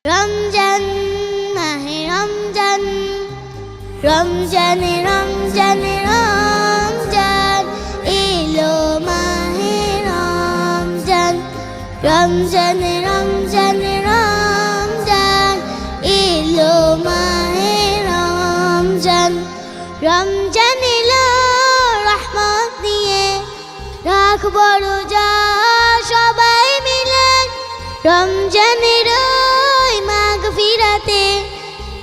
রমজান মাহে রমজান, রমজানে রমজানে রমজান এলো মাহে রমজান, রমজানে রমজানে রমজান এলো মাহে রমজান। রমজান এলো রহমত নিয়ে, রাখবো রোজা সবাই মিলে। রমজানের ওই মাগফিরাতে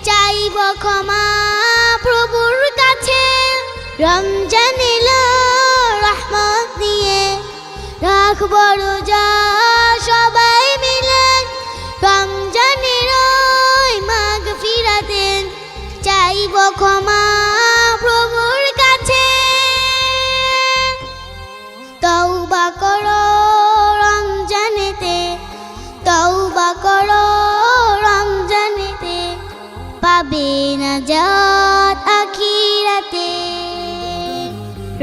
চাইব ক্ষমা প্রভুর কাছে। রমজান এলো রহমত নিয়ে, রাখবো রোজা সবাই মিলে। রমজানের ওই মাগফিরাতে চাইব ক্ষমা প্রভুর কাছে। তওবা করো রমজানেতে, তওবা করো রমজানেতে, পাবে নাজাত আখিরাতে।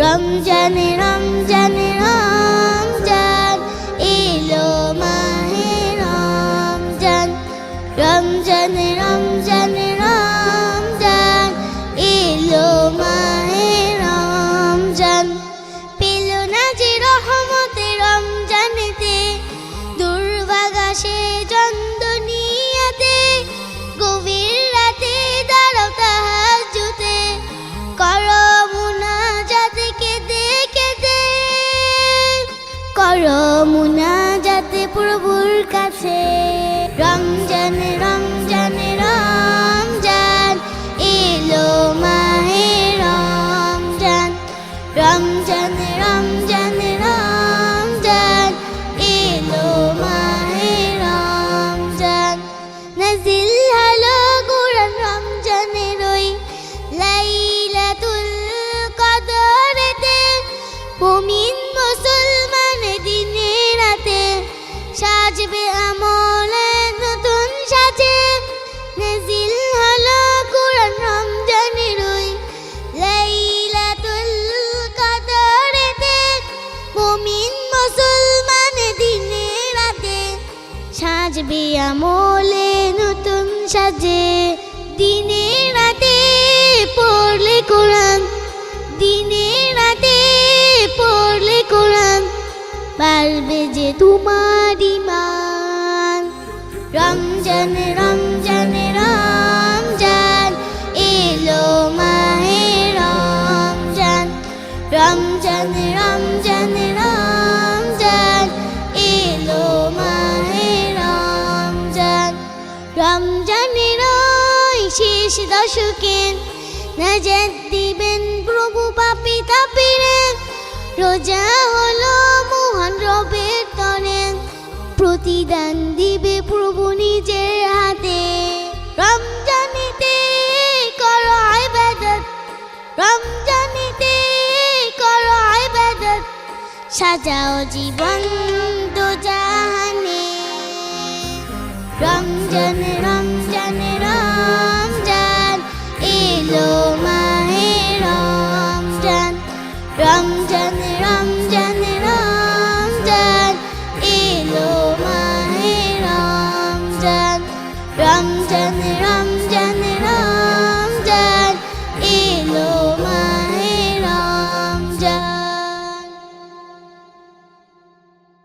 রমজানে রমজানে রমজান এলো মাহে রমজান, রমজানে রমজানে রমজান এলো মাহে রমজান। পেল না যে রহমতে রমজানেতে, দুর্ভাগা সে জন দুনিয়াতে। গভীর রাতে দাঁড়াও তাহাজ্জুদে, করো মুনাজাত কেঁদে কেঁদে, করো মুনাজাত প্রভুর কাছে। রমজানে রমজানে রমজান এলো মাহে রমজান, রমজানে রমজানে রমজান এলো মাহে রমজান। নাজিল হলো কুরআন রমজানের ওই লাইলাতুল কদরেতে। মুমিন মুসলমান দিনে রাতে সাজবে আমলে নতুন সাজে। নাজিল হলো কুরআন রমজানের ওই লাইলাতুল কদরেতে। মুমিন মুসলমান দিনে রাতে সাজবে আমলে নতুন সাজে। দিনে রাতে পড়লে কোরআন, দিনে রাতে পড়লে কোরআন, বাড়বে যে তোমার ঈমান। রমজানে রমজানে রমজান এলো মাহে রমজান, রমজানে রমজানে রমজান এলো মাহে রমজান। রমজানের ওই শেষ দশকে নাজাত দিবেন প্রভু পাপী তাপিরে। রোজা হলো মহান রবের তরে, প্রতিদান দিবে প্রভু নিজের হাতে। রমজানেতে করো ইবাদত, রমজানেতে করো ইবাদত, সাজাও জীবন দোজাহানে। রমজানে রমজানে রমজান এলো মাহে রমজান, রমজানে রমজানে রমজান এলো মাহে রমজান, রমজানে